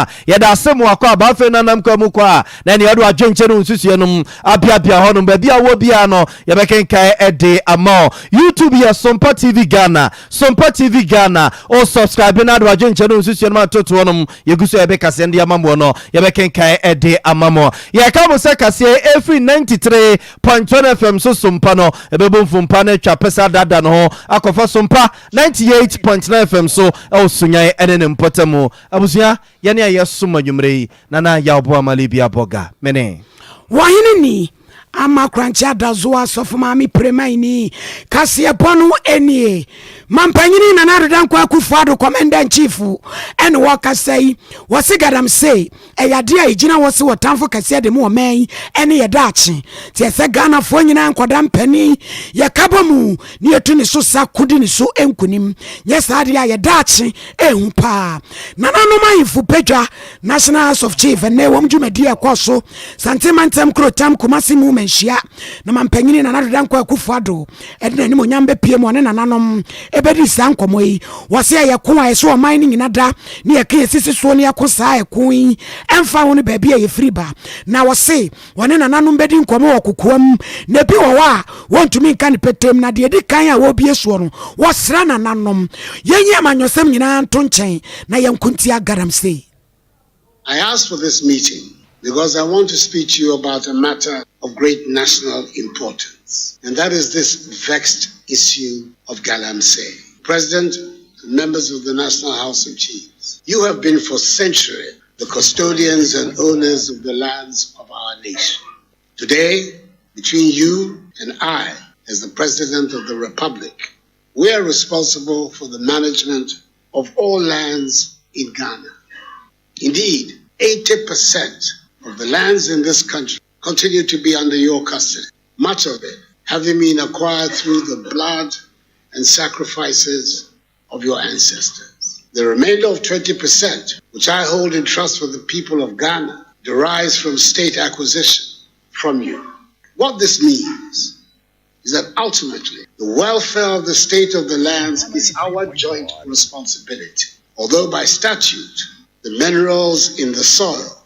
Sompa yɛda asɛm akɔ aba afi nanam kwa mu kwa na ne yɛde adwenkyɛ no nsusuɛ no abiabia hɔ no baabi a wɔ bia no yɛbɛkenkae ɛde ama YouTube yɛ Sompa TV Ghana o subscribe na de adwenkyɛ no nsusuɛ no atoto no yɛgu so yɛbɛkasɛ ndi ama mo no yɛbɛkenkae ɛde ama mo yɛka mo sɛ kaseɛ every 93.1 FM so Sompa no ɛbɛbɔ mfumpa no atwa pesa dada no ho akɔfa Sompa 98.9 FM so ɛwɔ sunyae ɛne ne mpɔtamu abusua yɛne ayɛ soma nwumre nana yɛwbo amale bia boga mene wahene ni ama kranchi adazoa sofumami premaini kasie ponu enie mampanyini na narudan kwa kufuado commander in chief en waka say wasigadam say eyade a igina wose wotamfo kasie de mu oman ene yedachi tie se Ghana fo nyina nkodam pani ye kabamu ni etu ni so sakudi ni so enkunim yes ade a yedachi ehu pa nananom ayifu pedwa National House of Chief ene wom dwumadi ekoso santimantem krotam kumasi mu menhia na mampanyini na narudan kwa kufuado ene ni monyambe pie mo ne nananom ebedi sankomo yi wase ayeko ayeso o mining nyina da ne yeke sisi so ne yakosa ayeko yi emfa wo ne ba bia ye free ba na wase wone nananom bedi nkomo okokoam na bi wo wa wontumi nka ne petem na de edi kan a wo bie so no wosra nananom yenye amanyosem nyina nto nchen na yankunti agaram sei. I asked for this meeting because I want to speak to you about a matter of great national importance, and that is this vexed issue of Galamsey. President and members of the National House of Chiefs, you have been for centuries the custodians and owners of the lands of our nation. Today, between you and I, as the President of the Republic, we are responsible for the management of all lands in Ghana. Indeed, 80% of the lands in this country continue to be under your custody, much of it having been acquired through the blood and sacrifices of your ancestors. The remainder of 20%, which I hold in trust for the people of Ghana, derives from state acquisition from you. What this means is that ultimately, the welfare of the state of the lands is our joint responsibility. Although by statute, the minerals in the soil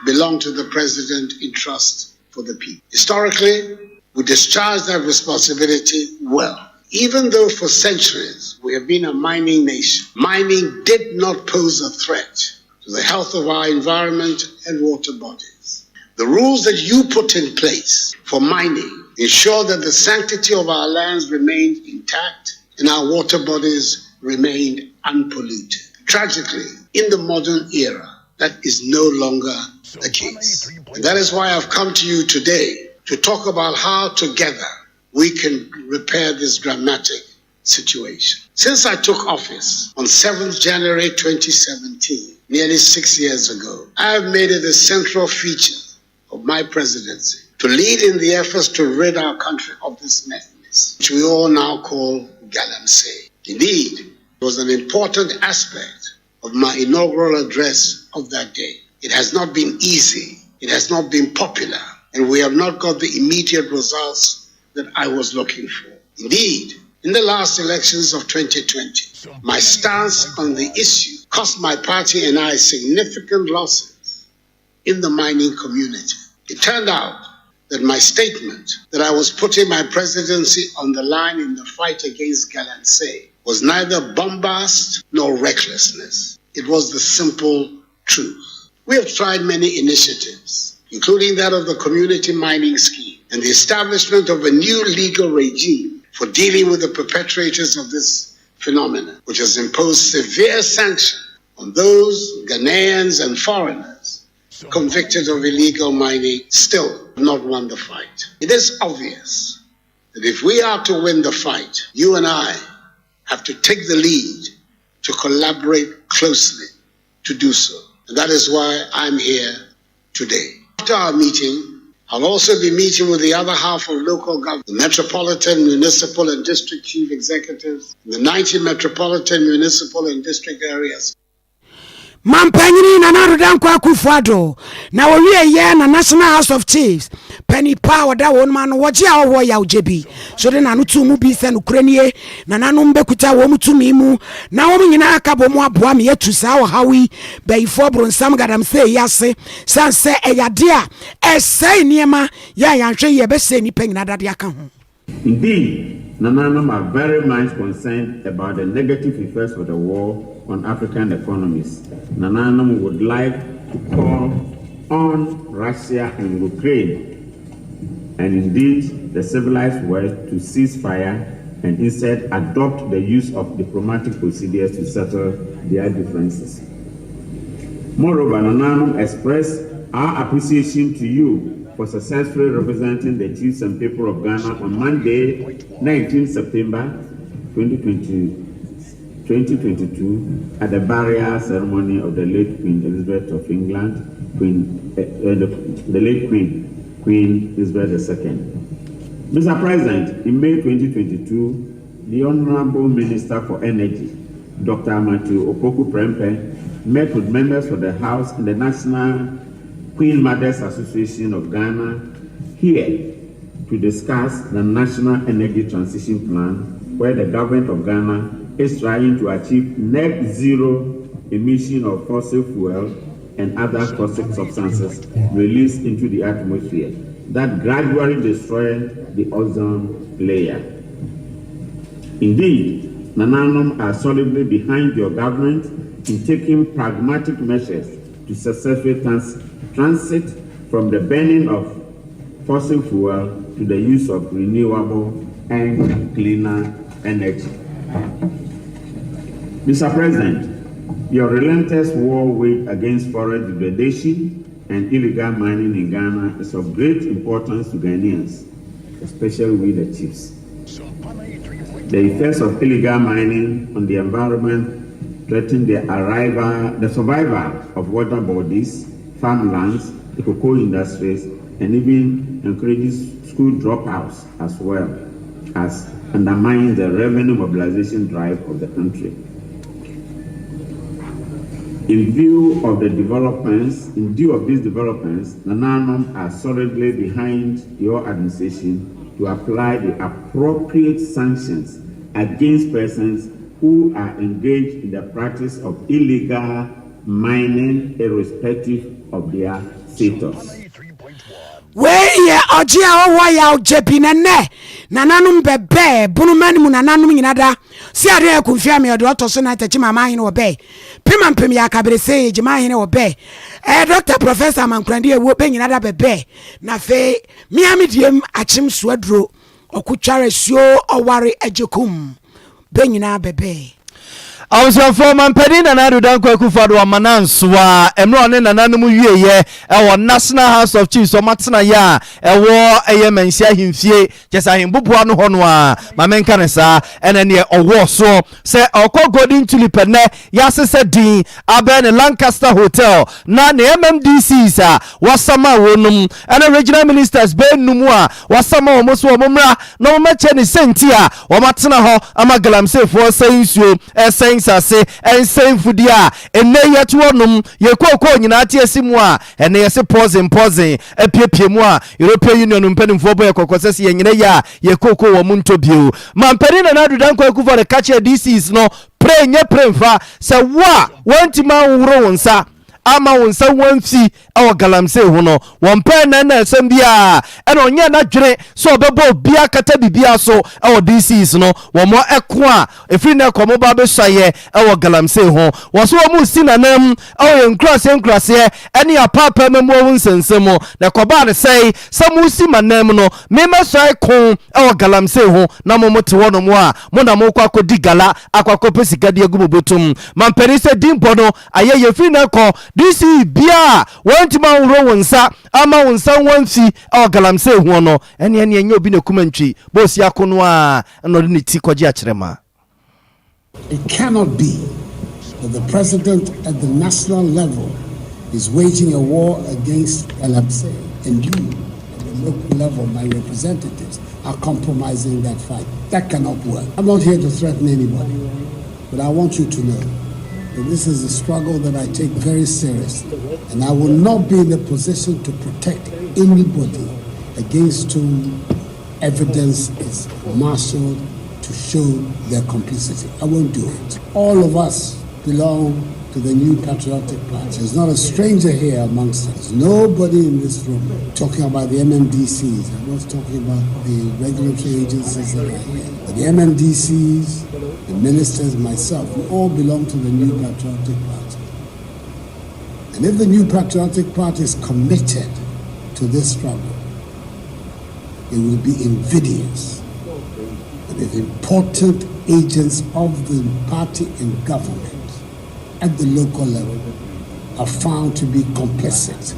belong to the president in trust for the people. Historically, we discharge that responsibility well. Even though for centuries we have been a mining nation, mining did not pose a threat to the health of our environment and water bodies. The rules that you put in place for mining ensure that the sanctity of our lands remained intact and our water bodies remained unpolluted. Tragically, in the modern era, that is no longer the case. And that is why I've come to you today to talk about how together we can repair this dramatic situation. Since I took office on 7th January 2017, nearly 6 years ago, I have made it a central feature of my presidency to lead in the efforts to rid our country of this madness, which we all now call Galamsey. Indeed, it was an important aspect of my inaugural address of that day. It has not been easy, it has not been popular, and we have not got the immediate results that I was looking for. Indeed, in the last elections of 2020, my stance on the issue cost my party and I significant losses in the mining community. It turned out that my statement that I was putting my presidency on the line in the fight against Galamsey was neither bombast nor recklessness. It was the simple truth. We have tried many initiatives, including that of the community mining scheme and the establishment of a new legal regime for dealing with the perpetrators of this phenomenon, which has imposed severe sanctions on those Ghanaians and foreigners convicted of illegal mining still have not won the fight. It is obvious that if we are to win the fight, you and I have to take the lead to collaborate closely to do so. And that is why I'm here today. After our meeting, I'll also be meeting with the other half of local government, the metropolitan, municipal, and district chief executives, in the 90 metropolitan, municipal, and district areas. Mampanyini na narudan Dankwa Kufuado. Now we are here na National House of Chiefs. Penny power that one man wajia owo ya ujebi. So then anutu mu bi se nukrenie na nanu mbekuta wo mutu mimu na wo nyina akabo mu aboa me yetu sa wo hawi before bronsam gadam say yase san se eyade a say niema ya yanhwe ye be se nipa nyina dade aka ho. Indeed, Nananum are very much concerned about the negative effects of the war on African economies. Nananum would like to call on Russia and Ukraine, and indeed the civilized world, to cease fire and instead adopt the use of diplomatic procedures to settle their differences. Moreover, Nananum express our appreciation to you for successfully representing the chiefs and people of Ghana on Monday, 19 September 2022 at the burial ceremony of the late Queen Elizabeth of England, the late Queen Elizabeth II. Mr. President, in May 2022, the Honorable Minister for Energy, Dr. Matthew Opoku Prempeh, met with members of the House and the National Queen Mothers Association of Ghana here to discuss the National Energy Transition Plan, where the government of Ghana is trying to achieve net zero emission of fossil fuel and other toxic substances released into the atmosphere that gradually destroy the ozone layer. Indeed, Nananum are solidly behind your government in taking pragmatic measures to successfully transit from the burning of fossil fuel to the use of renewable and cleaner energy. Mr. President, your relentless war waged against forest degradation and illegal mining in Ghana is of great importance to Ghanaians, especially we the chiefs. The effects of illegal mining on the environment threaten the survival of water bodies, farmlands, the cocoa industries, and even encourages school dropouts as well as undermines the revenue mobilization drive of the country. In view of these developments, Nananum are solidly behind your administration to apply the appropriate sanctions against persons who are engaged in the practice of illegal mining irrespective of their status. Weye ojia owo ya ojebi nene nananum bebe bunumani mu nananum nyinada si ade akunfia me odo to so na tachi mama hin obe pima mpem ya kabrese jima hin obe Dr. Professor Mankrandi ewo be nyinada bebe na fe miami diem achim suadro okutware suo oware ajekum be nyina bebe Also for man pedina na do dan kwaku fado amanansoa emro ne nananum wieye e National House of Chiefs o matena ya e wo eye mansia himfie jesa himboboa no hono a mamenka ne sa ene ne owo so se okọ Golden Tulip ne ya sese din abe Lancaster Hotel na ne MMDC sa wasama wonum ene regional ministers be numu a wasama wo so omra na wo meche ne senti a wo matena ho amagalamse fo sensuo sase ensen fudia enne yetuonum yekoko nyina ate asimu a enne yese pause apiepie mu a European Union mpanimfo boye kokosese yenyine ya yekoko wo muntobio mampani na nadu dan kwa kufa the catch DCs no premfa se wa wantima wuro wonsa ama wonsa wanfi awo galamse hu no wonpa na asem bia ena onye na dwere so obebo bia kata bibia so awo DCs no womo eko a efiri na ekomo ba be hwaye awo galamse hu wo so mu sinanam awo enkrase ene apapa memo wonsensemo na koba ne sei samu si manam no mema swai ko awo galamse hu na momote wono mo a mo na mo kwa akodi gala akwakọ pesika de agumo botum mampani se dimpo no aye yefiri na ko DC bia wantima wuro wonsa ama wonsa wanfi awo galamse hu no ene enye obi na kumantwi bosi akono a no ni ti kwaje akyerema. It cannot be that the president at the national level is waging a war against Galamsey and you at the local level, my representatives, are compromising that fight. That cannot work. I'm not here to threaten anybody, but I want you to know that this is a struggle that I take very seriously, and I will not be in a position to protect anybody against whom evidence is marshaled to show their complicity. I won't do it. All of us belong to the New Patriotic Party. There's not a stranger here amongst us. Nobody in this room talking about the MMDCs. I'm not talking about the regulatory agencies that are here. But the MMDCs, the ministers, myself, we all belong to the New Patriotic Party. And if the New Patriotic Party is committed to this struggle, it will be invidious that if important agents of the party in government at the local level are found to be complicit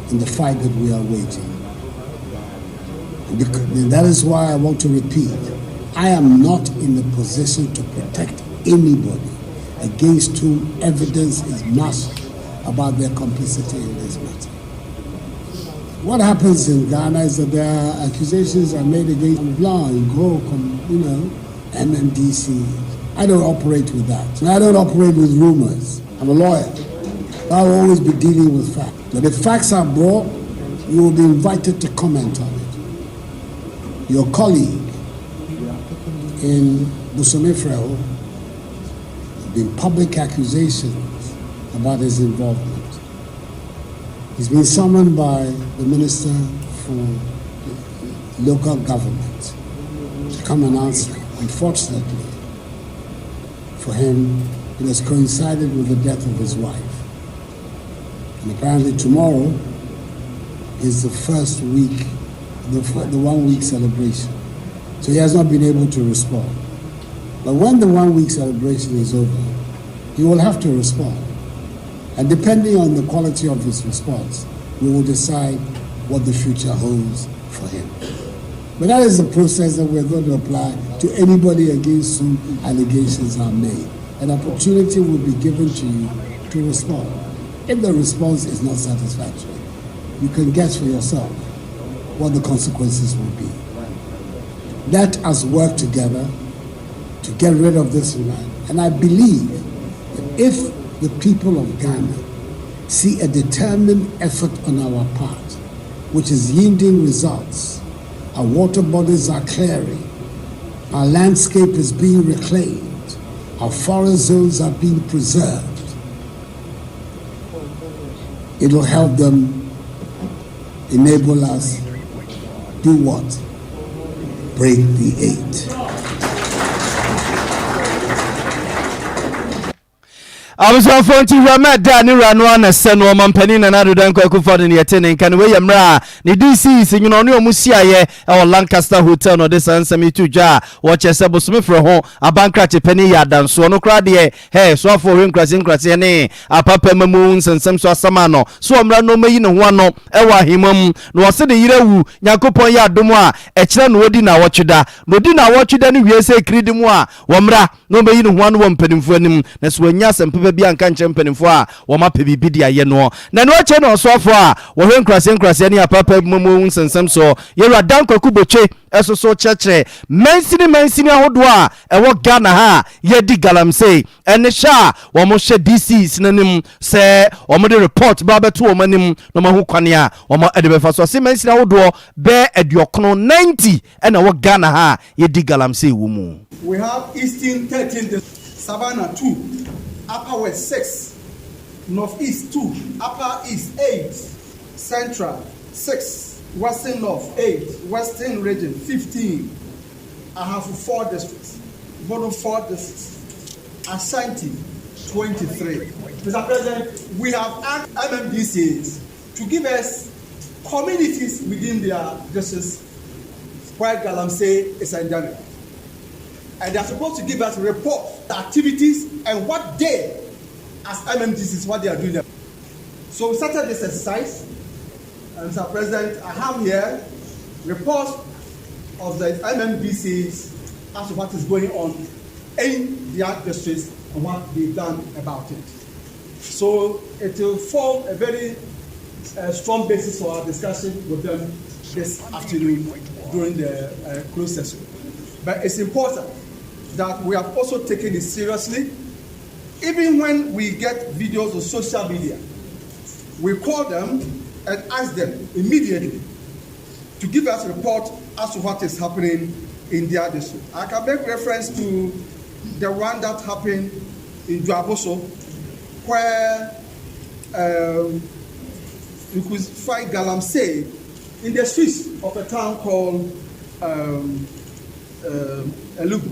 in the fight that we are waging. And that is why I want to repeat, I am not in a position to protect anybody against whom evidence is marshaled about their complicity in this matter. What happens in Ghana is that there are accusations are made against Blanc, Gro, MMDC. I don't operate with that. I don't operate with rumors. I'm a lawyer. I'll always be dealing with facts. But if facts are brought, you will be invited to comment on it. Your colleague in Busomefreo, there have been public accusations about his involvement. He's been summoned by the Minister for Local Government to come and answer. Unfortunately for him, it has coincided with the death of his wife. And apparently tomorrow is the first week, the 1 week celebration. So he has not been able to respond. But when the 1 week celebration is over, he will have to respond. And depending on the quality of his response, we will decide what the future holds for him. But that is the process that we're going to apply to anybody against whom allegations are made. An opportunity will be given to you to respond. If the response is not satisfactory, you can guess for yourself what the consequences will be. Let us work together to get rid of this man. And I believe that if the people of Ghana see a determined effort on our part, which is yielding results, our water bodies are clearing, our landscape is being reclaimed, our forest zones are being preserved, it will help them enable us do what? Break the 8. abusuafo nti wura da ne wura no ana sɛ no ɔmampani na nadodan kwakufo de ne yɛte ne nka ne weyɛ mmra ne DC sinyuno ne omusiaye ɛwɔ Lancaster Hotel no de sansami tudwa wɔkyɛ sɛ bosomefrɛ ho abankrate pani yɛ adanso no kra de so afo hwenkrase ne apapa mamu nsensem so asama no so ɔmmra no mayi ne ho ano ɛwɔ ahimam no wɔse de yirawu Yakopɔn yɛ adom a ɛkyerɛ no odi na wɔtweda no di na wɔtweda ne wie sɛ kridi mu a wɔmmra no mayi ne ho ano wɔ mpanimfo anim na so anya asɛmpa bi anka nkyɛ mpanimfo a wɔma pɛ bibi di ayɛ no na no akyɛ no ɔsoafo a wɔhwɛ nkrase ne apapa mamu nsensem so yɛwura dankwaku boche ɛsoso kyerɛkyerɛ mansini ahodoɔ a ɛwɔ Ghana ha yɛdi galamsey ɛne hyɛ a wɔmo hyɛ DCs nanim sɛ wɔmo de report ba bɛto wɔn anim na wɔn ho kwane a wɔmo ɛde bɛfa so sɛ mansini ahodoɔ bɛ aduɔkono 90 ɛna ɛwɔ Ghana ha yɛdi galamsey wɔ mu. We have Eastern 13, Savannah 2, Upper West 6, Northeast 2, Upper East 8, Central 6, Western North 8, Western Region 15. I have 4 districts, bottom 4 districts, Ashanti 23. Mr. President, we have asked MMDCs to give us communities within their districts where galamsey is endemic. And they are supposed to give us reports, the activities, and what they, as MMDCs, what they are doing there. So we started this exercise, and Mr. President, I have here reports of the MMDCs as to what is going on in their districts and what they've done about it. So it will form a very strong basis for our discussion with them this afternoon during the closed session. But it's important that we have also taken it seriously Even when we get videos on social media, we call them and ask them immediately to give us a report as to what is happening in their district. I can make reference to the one that happened in Duaboso, where you could find Galamsey in the streets of a town called Elugu.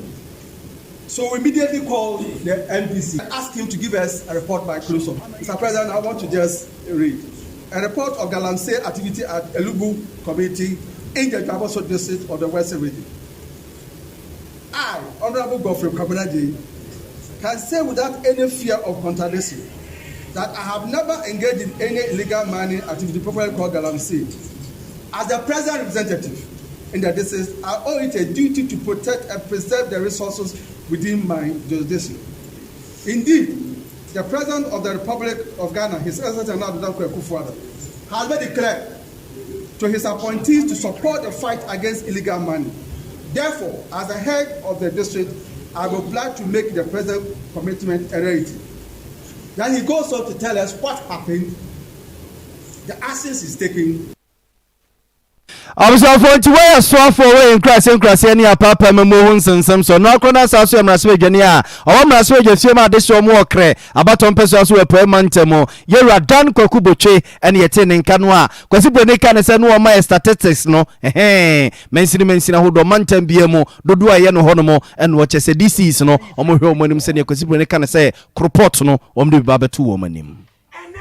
So we immediately called the NBC and asked him to give us a report by close-up. Mr. President, I want to just read a report of Galamsey activity at Elugu community in the Duaboso district of the Western region. I, Honorable Godfrey Kabanaji, can say without any fear of contradiction that I have never engaged in any illegal mining activity properly called Galamsey. As the president representative in the district, I owe it a duty to protect and preserve the resources within my jurisdiction. Indeed, the President of the Republic of Ghana, His Excellency Nana Akufo-Addo, has made it clear to his appointees to support the fight against illegal mining. Therefore, as the head of the district, I would like to make the President's commitment a reality. Then he goes on to tell us what happened, the actions he's taking. Abusafo nti we so afo we nkrase ni apapa memo hu nsensem so no akona sa so emrase adwane a owo mrase adwafie ma de so mo okre abaton peso so we pemantemo yera dan kwaku botwe ene yete ne nka no a kwasi bone ka ne se no ma statistics no mensini hodo mantam biemu dodo aye no hono mo ene wo chese disease no omo hwe omanim se ne kwasi bone ka ne se report no omde ba betu wo manim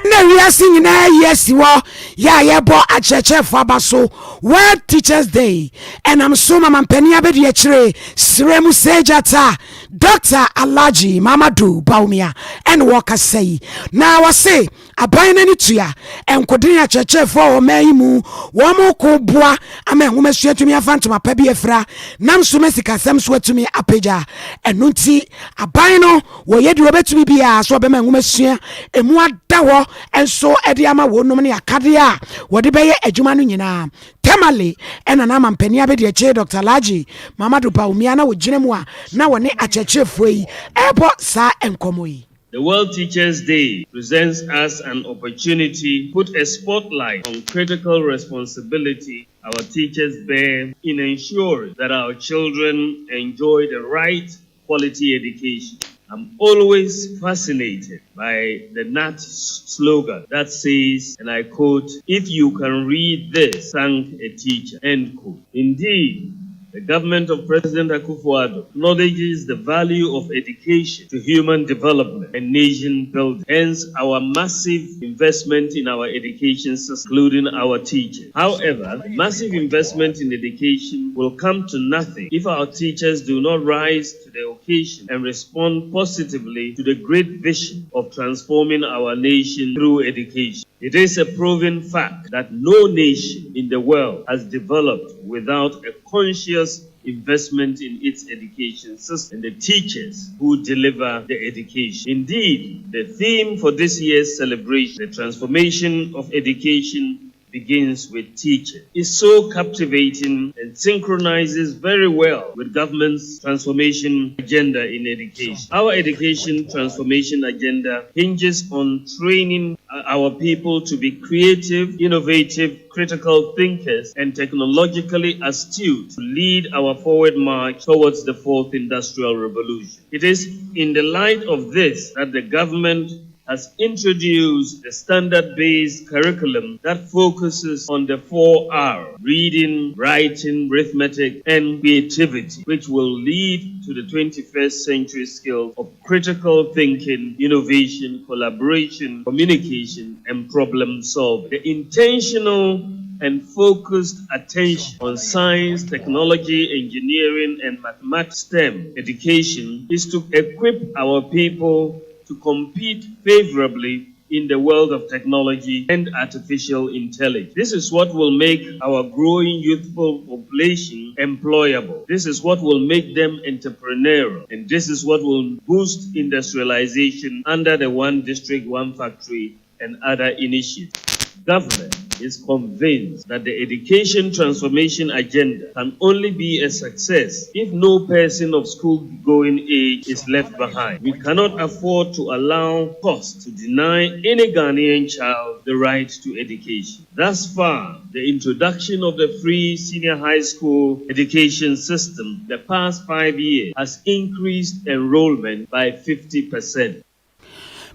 na wiase nyina yes wo ya yebo acheche fabaso World Teachers Day and I'm so mama mpani abedi akire sremu sejata Dr. Alhaji Mamadou Bawumia and waka say na wase aban na nitua enkodin acheche fo o mayimu wo mo ko boa ama enwomesua tumi afantoma pa bi efra nam so mesika sam so atumi apeja enunti aban no wo yedi obetumi bia so be ma enwomesua emu adawo enso edi ama wonom ne akade a wode beye adwuma no nyina temale ena na mampani abedi ache Dr. Alhaji Mamadou Bawumia na wo ginemu a na wone acheche fo yi ebo sa enkomo yi. The World Teachers Day presents us an opportunity to put a spotlight on critical responsibility our teachers bear in ensuring that our children enjoy the right quality education. I'm always fascinated by the NAT slogan that says, and I quote, "If you can read this, thank a teacher," end quote. Indeed, the government of President Akufo-Addo acknowledges the value of education to human development and nation building. Hence, our massive investment in our education system, including our teachers. However, massive investment in education will come to nothing if our teachers do not rise to the occasion and respond positively to the great vision of transforming our nation through education. It is a proven fact that no nation in the world has developed without a conscious investment in its education system and the teachers who deliver the education. Indeed, the theme for this year's celebration, the transformation of education begins with teachers, is so captivating and synchronizes very well with government's transformation agenda in education. Our education transformation agenda hinges on training our people to be creative, innovative, critical thinkers, and technologically astute to lead our forward march towards the fourth industrial revolution. It is in the light of this that the government has introduced the standard-based curriculum that focuses on the 4R, reading, writing, arithmetic, and creativity, which will lead to the 21st century skills of critical thinking, innovation, collaboration, communication, and problem solving. The intentional and focused attention on science, technology, engineering, and mathematics STEM education is to equip our people to compete favorably in the world of technology and artificial intelligence. This is what will make our growing youthful population employable. This is what will make them entrepreneurial. And this is what will boost industrialization under the One District, One Factory and other initiatives. Government is convinced that the education transformation agenda can only be a success if no person of school-going age is left behind. We cannot afford to allow costs to deny any Ghanaian child the right to education. Thus far, the introduction of the free senior high school education system the past 5 years has increased enrollment by 50%.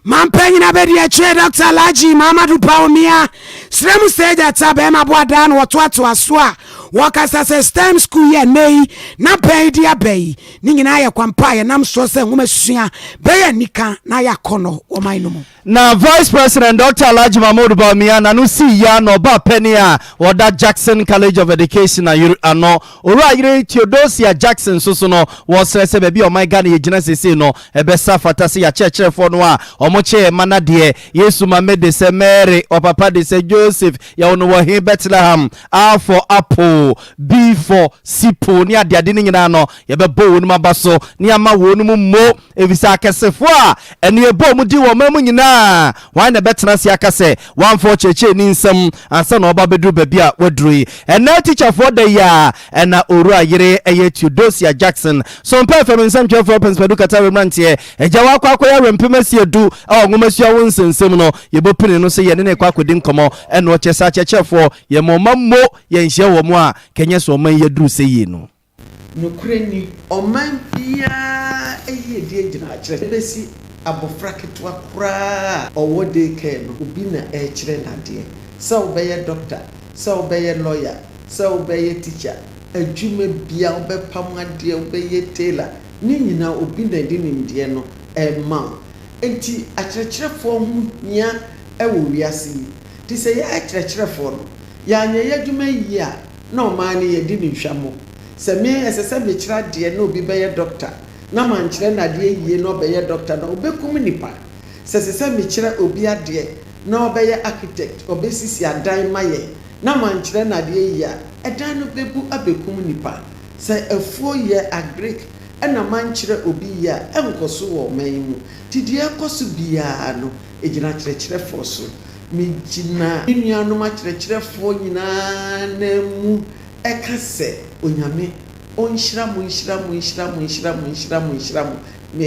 Mampanyina bedi eche Dr. Alhaji Mamadou Paumia sremu stage atabe mabwada no watoato asoa wakasa se STEM school ye nei na pen dia bei ni nyina ye kwampa ye nam so se nwumasua be nika na yakono o man no mu na Vice President Dr. Alhaji Mamadou Paumia na no si ya no ba pani a woda Jackson College of Education na ano ora yire Theodosia Jackson so no wo srese be bi o man Ghana ye gina sese no ebesa fatase ya chechefo no a omoche manade Yesu mamede se Mary o papa de se Joseph ya ono wo he Bethlehem A for apple, B for sipo ni ade ni nyina no ye be bo wonu mabaso ni ama wonu mu mo evisa akesefo a ene e bo mu di wo mamu nyina why na betena se akase one for cheche ni nsam ansa na oba bedru babi a wadrui ena teacher for the ya ena oru ayire eye Theodosia Jackson Sompa FM nsam twefo penspedu kata remrantie eja wa kwa ya rempemasi edu a onwomasi wo nsensem no ye bo pini no se ye ne kwa akodi nkomo ena o chesa chechefo ye momammo ye nhye wo mo a kenye so man ye duru se yi no nokreni oman bia eye die gina akire besi abofra ketwa kura owo de ke no obi na ekire nade se obeye doctor se obeye lawyer se obeye teacher adwuma bia obepam ade obeye tailor ni nyina obi na de nimde no ma enti akyerɛkyerɛfo hu nya ewo wiase ti se ya akyerɛkyerɛfo no ya nya yadwuma yi a na o ma ne ye di ni hwamo se me esese be kyerɛ de na obi beye doctor na man kyerɛ na de yie na obeye doctor na obekum nipa se me kyerɛ obi ade na obeye architect obesisi adan maye na man kyerɛ na de yie a edan no bebu abekum nipa se afuo ye agric ena man kyerɛ obi ya enkoso wo man mu tidie koso bia no ejina kyerɛkyerɛfo so mi gina nuanom akyerɛkyerɛfo nyina na mu eka se onyame onhyira mu me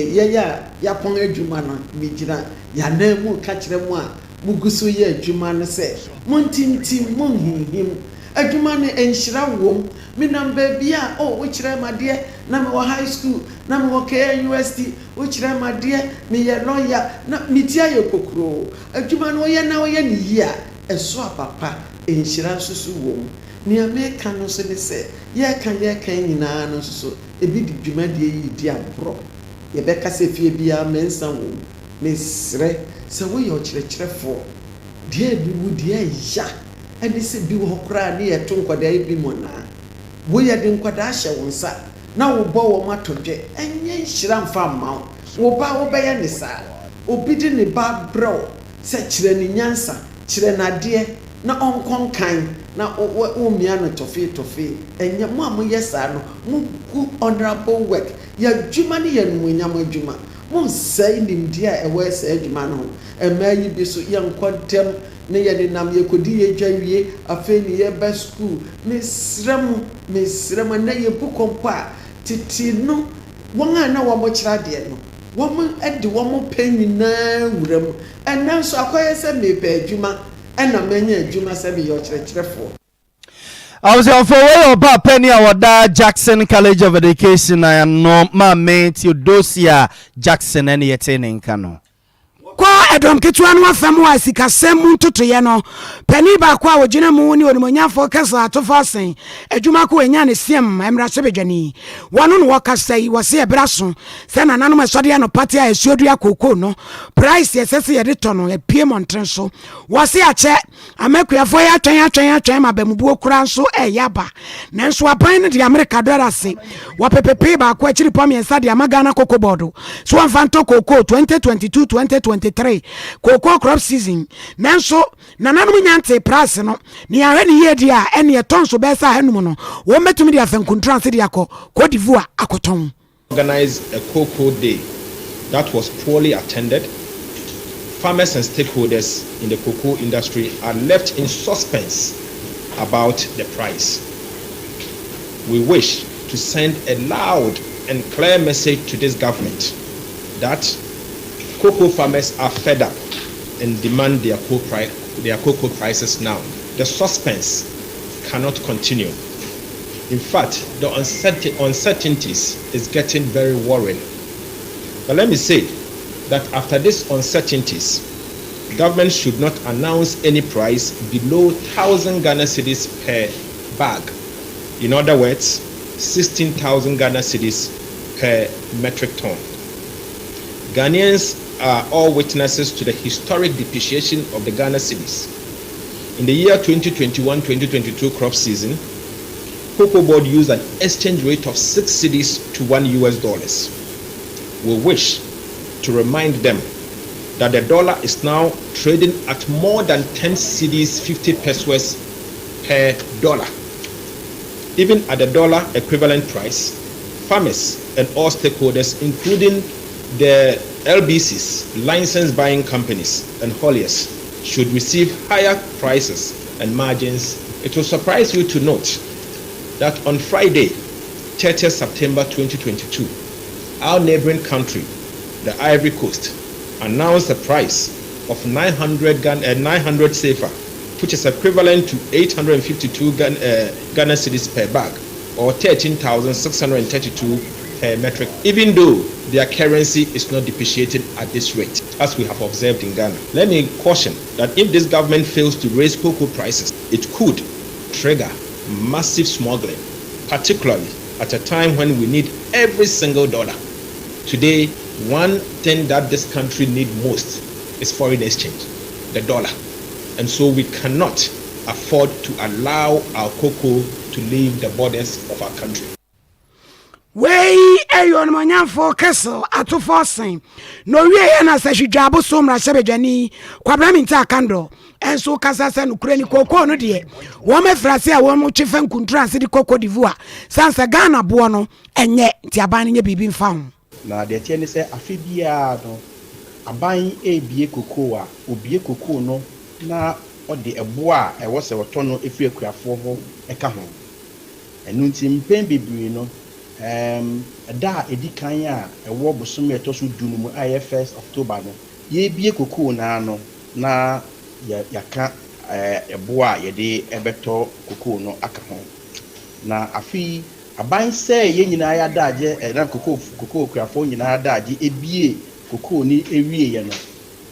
ya pon adwuma no mi gina ya na mu ka kyerɛ mu a muguso ye adwuma no se montintim monhihim adwuma no enhyira wom mi namba bia wo kyerɛ made na me high school na me university wo kyerɛ made me ye lawyer na mi tia ye kokro adwuma no ye na wo ye ne yi a eso apapa enhyira susu wom ni America no se de se ye kan nyina no so ebi di dwuma de yi di abro ye be ka se fie bia mensa wom mesre se wo ye okyerɛkyerɛfo de bi mu de ya ene se bi wo kora ne ye to nkwada bi mo na wo ye de nkwada hye wo nsa na wo bɔ wo matodwe enye hyira mfa ma wo ba wo be ye ne sa obi di ne ba bro se kyerɛ ne nyansa kyerɛ na de na onkonkan na wo mia no tofe enye mo am yesa no mo good honorable work ya dwuma ne ya nwonyam adwuma mo sai nimdi a ewe sa adwuma no emayi bi so ye nkontem ne ye de nam ye kodi ye dwawie afa ni ye ba school mesrem na ye bukompa titi no won a na wo mo kyerɛ de no wo mo ede wo mo panyina wuram enanso akoye se mepe adwuma ena manya adwuma se be yo kyerɛkyerɛfo I was on for way about Penny Awada Jackson College of Education and no Mame Theodosia Jackson any attaining kano. Kwa edom ketwa no afam wa sikasem ntoto ye no pani ba kwa wogina mu ni onimonyafo kasa atofa sen adwuma ko enya ne siem emra sebedwani wono no wakasa yi wose ebraso se na nanom esode no party a esuodu akoko no price yesese ye de tono e pie montren so wose ache amakuafo ya atwen mabamubu okura nso yaba nanso apan ne de America dollar se wapepepe ba kwa chiri pom yensa de amagana koko bodo so amfanto koko 2022-2023 koko crop season nanso nananom nyante price no ni ahwe ne ye dia ene etonso be sa hanum no wo metumi dia fankuntrance dia ko Cote d'Ivoire akoton organized a cocoa day that was poorly attended. farmers and stakeholders in the cocoa industry are left in suspense about the price. We wish to send a loud and clear message to this government that cocoa farmers are fed up and demand their cocoa prices now. The suspense cannot continue. In fact, the uncertainties is getting very worrying. But let me say that after these uncertainties, government should not announce any price below 1,000 Ghana cedis per bag. In other words, 16,000 Ghana cedis per metric ton. Ghanaians are all witnesses to the historic depreciation of the Ghana cedis. In the year 2021-2022 crop season, Cocoa Board used an exchange rate of 6 cedis to $1. We wish to remind them that the dollar is now trading at more than 10 cedis 50 pesos per dollar. Even at the dollar equivalent price, farmers and all stakeholders, including the LBCs, licensed buying companies, and hauliers, should receive higher prices and margins. It will surprise you to note that on Friday, 30th September 2022, our neighboring country, the Ivory Coast, announced a price of 900 CFA, which is equivalent to 852 Ghana cedis per bag, or 13,632 per metric, even though their currency is not depreciated at this rate, as we have observed in Ghana. Let me caution that if this government fails to raise cocoa prices, it could trigger massive smuggling, particularly at a time when we need every single dollar. Today, one thing that this country needs most is foreign exchange, the dollar. And so we cannot afford to allow our cocoa to leave the borders of our country. Wey eyon manyan for castle atu forcing no we na se hwidwabo so mra sebejani kwabra minta akando enso kasa se no kure ni koko no de wo me frase a wo mo chife nkuntura se di koko divoa sansa Ghana bo no enye ti aban nye bibi mfa ho na de tie ne se afebia no aban ebie koko a obie koko no na ode ebo a ewo se woto no efi akuafo ho eka ho enu nti mpem bibiri no da edikan a ewo bosom eto so dunu mu aye 1st October no ye bie koko na no na yaka ebo a ye de ebeto koko no aka ho na afi aban se ye nyina ya daje na koko kuafo nyina ya daje ebie koko ni ewie ye no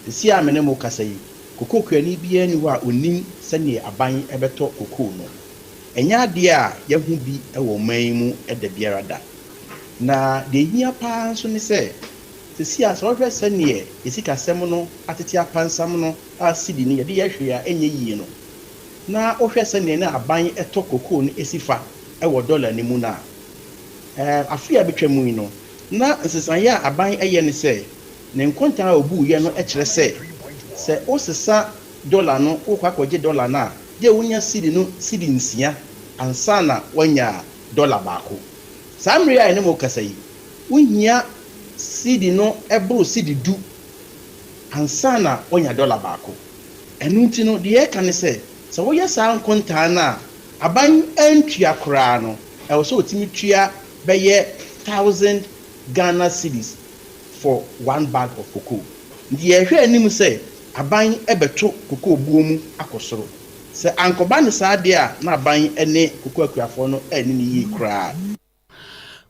esi amene mo kasa yi koko kuani bia ni wa onim sane aban ebeto koko no enya de a yehu bi ewo man mu eda biara da na de hia pa so ne se esi a so hwe sane esika sem no atete apansam no asidi ni ye de yehwe a enye yie no na ohwe sane na aban eto koko no esifa ewo dollar ni mu na afia betwamu yi no na nsesanya aban eye ne se ne nkontan a obu ye no ekire se osesa dollar no okwakoje dollar na je wonya sidi no sidi nsia ansana wanya dollar baako samri ya ne mo kasai wonya sidi no ebro sidi du ansana wanya dollar baako enu nti no de eka ne se woya sa nkontan na aban antwa kra no e so otimi tua beye 1,000 Ghana cedis for 1 bag of cocoa ndi ehwe anim se aban ebeto koko buomu akosoro se ankoba ne saade a na aban ene koko akuafo no ene ni yi kra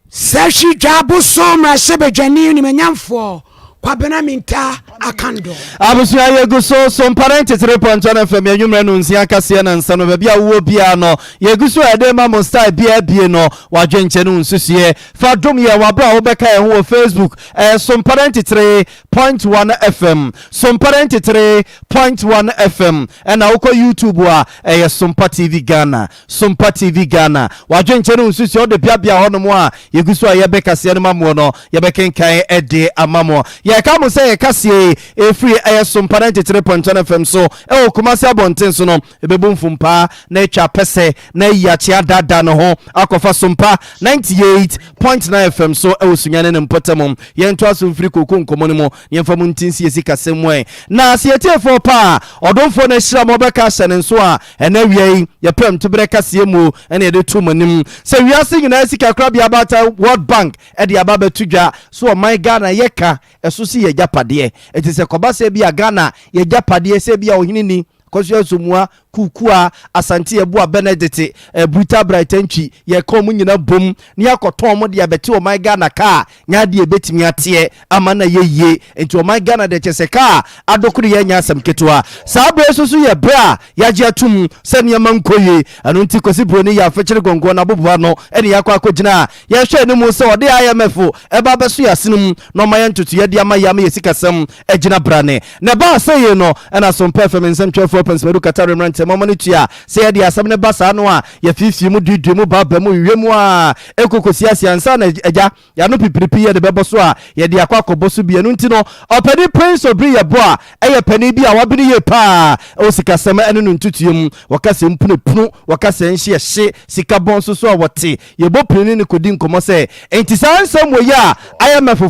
sashi jabo so mra sebejani ni manyamfo kwabena minta akando abusia yeguso so parent 3.1 FM enwumre no nsia kase na nsa no ba bia wo bia no yeguso ede ma mo style bia no wadwenche no nsusie fa dom ye wabra wo beka ye ho Facebook so parent 3.1 FM so parent 3.1 FM na wo ko YouTube a Sompa TV Ghana Sompa TV Ghana wadwenche no nsusie o de bia ho no mo a yeguso ye beka se no mamo no ye bekenkan ede amamo ye ka mo se ye kase Friday free Sompa 93.1 FM so Kumasi abonten so no ebebu mfumpa na etwa pese na yachi dada no ho akofa Sompa 98.9 FM so sunyane ne mpotamom yento aso free koku nkomo ne mo yemfa ntinsi esika semwe na sietefo pa odonfo na hira mo beka sene so a ena wiei yepem to breka siemu ena yede to manim se wiase nyina sika krabia bata World Bank e de aba betudwa so my Ghana yeka eso si ye japade e ti se kobase bia Ghana ye japade se bia ohinini koso sumua kukua asante ebu Benedict Bruta Brightentwi ye kom nyina bom ni akoton mo de abeti o my Ghana ka nya de ebetimi ate amana yeye enti o my Ghana de chese ka adokuru ye nya asem ketwa saabo esusu ye bra ya je atum se ne mankoye anu nti kosi broni ya fechire gongo na boboa no ene yakwa akogina ye hwe ne mu se ode IMF eba beso ya sinum no ma yentutu ye de ama ya ma yesikasem egina brane ne ba seye no ena Sompa FM nsem 12 pence medu katare mrante momani tua se ye de asem ne basa no a ye fifi mu dudu mu baba mu wiemu a ekokosi asiansa na eja ya no pipiripi ye de bebo so a ye de akwa akoboso bi enu nti no opani prince obri ye bo a eye pani bi a wabini ye pa o sikasem enu ntutuyem wakase mpunu wakase nhye hye sikabon so a wote ye bo prini ne kodi nkomo se enti sansam wo ya IMF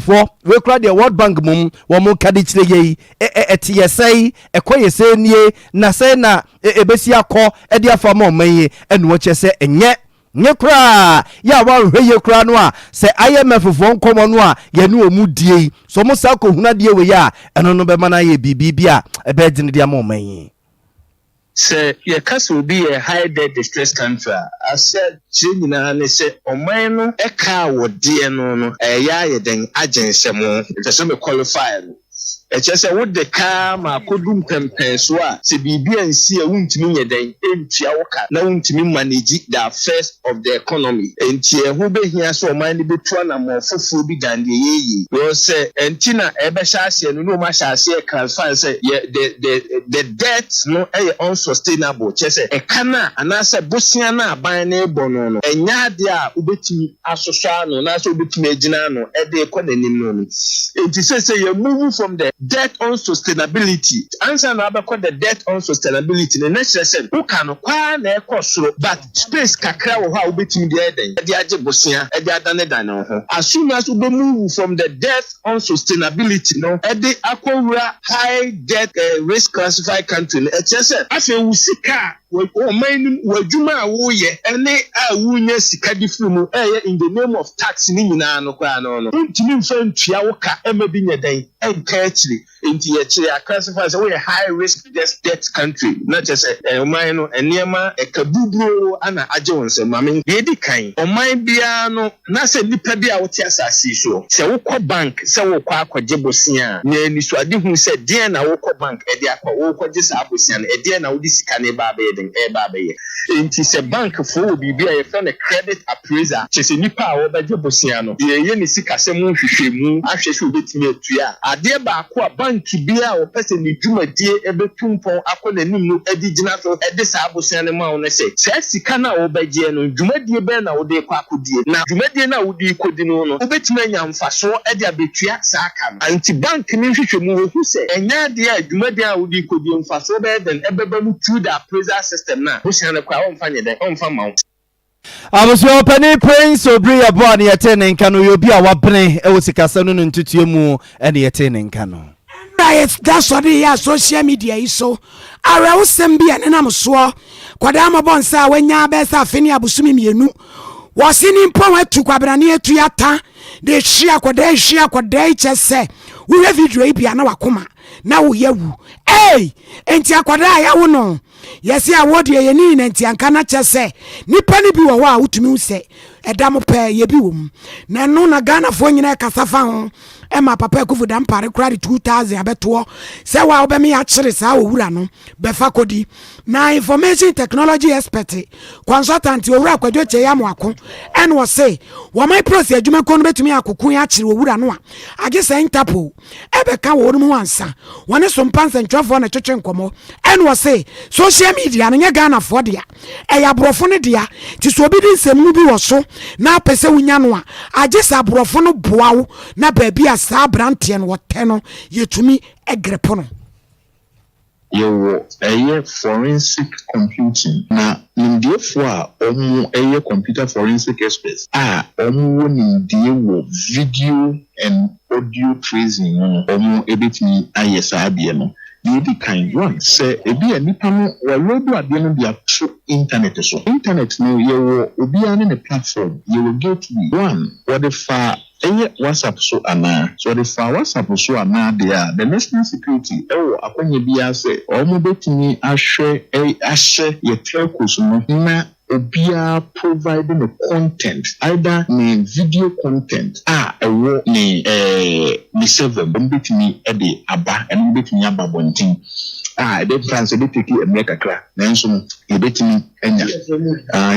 we kra de World Bank mum wo mo kadi kire ye etiyesai ekoyese nie na se na ebesi akọ edi afa ma omanyi enu wo chese enye nye kra ya wa hweye kra no a se IMF fo nkomo no a ye ne omudie so mo sa ko huna die we ya eno no be mana ye bibia ebe din dia ma omanyi se ye kase obi a high debt distress country ase chinyina ne se oman no eka wode no eya ye den agency mo se me qualify echese wo de ka ma kodum pempen so a se bibia nsi a wuntimi nyeden entua woka na wuntimi manage the affairs of the economy entie ho behia so oman ne betua na mo foforo bi dan de yeyi wo se entina ebe shaase no ma shaase transfer se the debt no unsustainable chese ekana anase bosia na aban na ebo no enya de a ubetimi asoswa no na so ubetimi agina no ede ekonanim no enti se you move from the debt unsustainability answer na abekọ the debt unsustainability the next lesson uka no kwa na ekosoro but space kakra wo ha ubetimi de eden de age bosia de adane dan ho as soon as we move from the debt unsustainability no ede akowura high debt risk classified country echese afi wusika o man wadwuma wo ye ene a wunya sika difuru in the name of tax ni nyina no kwa no ntimi mfa ntua wo ka emabi nyadan enka achiri enti ye chiri classify say we high risk debt country not just o man no enema ekabuburo ana age wonse mame ye di kan o man bia no na se nipa bia wo ti asasi so se wo kọ bank se wo kọ akwaje bosia na ni so ade hu se de na wo kọ bank e de akwa wo kọ je sa bosia na e de na wo di sika na ba ba ye enti se bank fo bibia ye fa na credit appraiser chese nipa a wo ba je bosia no ye ni sika se mu hwehwemu ahwehwe obetimi atua ade ba ko a bank bia wo pese ni dwumadie ebetumpon akona nim no edi gina so edi sa abosia ne ma wo ne se sika na wo ba je no dwumadie be na wo de kwa akodie na dwumadie na wo de kodi no obetimi anya mfaso edi abetua sa aka no anti bank ni hwehwemu wo hu se enya de a dwumadie a wo de kodi mfaso be den ebeba mu through the appraiser system na bosia ne kwa wo mfa nyeden wo mfa ma wo Abuso opani prince obri ya bo na yete ne nka no yobi a wabene e wo sikasa no ntutuo mu e na yete ne nka no right that's what the social media is so ara wo sembi ane nam so kwada amabonsa wanya besa afeni abusumi mienu wasini mpon atu kwabrane atu yata de hia kwada ichese wo video ibia na wakoma na wo yawu enti akwada ya wo no yesi awodi ye ni nenti anka na chese nipa ni bi wo wa utumi use edam pe ye bi wo na no na Ghana fo nyina kasafa ho ema papa kufu dam pare kradi 2000 abeto se wa obe me ya kire sa owura no befa kodi na information technology expert consultant owura kwadwo che ya moako en wo say wo my process adwuma ko no betumi akokun ya kire owura no a age se interpol ebe ka wo no wansa wone Sompa ntwafo na twetwe nkomo en wo say social media no nya Ghana fo dia ya brofo no dia ti so obi din semu bi wo so na pese wunya no a age se brofo no boawo na ba bia saa brantie no wote no yetumi egrepo no yewo forensic computing na nimdiefo a omu computer forensic experts omu nimdie wo video and audio tracing omu ebetimi ayesa abie no the kind one say ebi anipa no walodo ade no dia to internet no yewo obi ane ne platform yewo gateway one what the far WhatsApp so ana so the far WhatsApp so ana there the national security akonye bia say omo betimi ahwe ye telcos no na obia providing the content either ni video content ni server betimi de aba and betimi aba bontin the trans dey take America kra na nso e betimi enya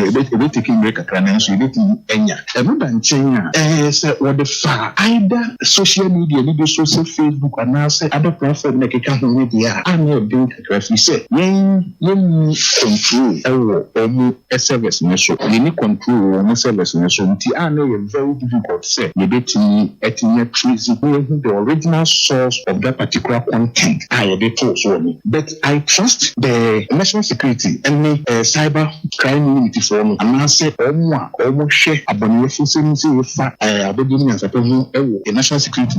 e betiki America kra na nso e betimi enya no dan chen say what the far either social media ni social Facebook and say other platform na keka ho media na dey kra fi say yen control omu service na so ni control omu service na so nti na very difficult say e betimi etinye trace the original source of that particular content dey to so but I trust the national security and the cyber crime unity for them. And I say, almost share abonation fa abedini and suppose the national security.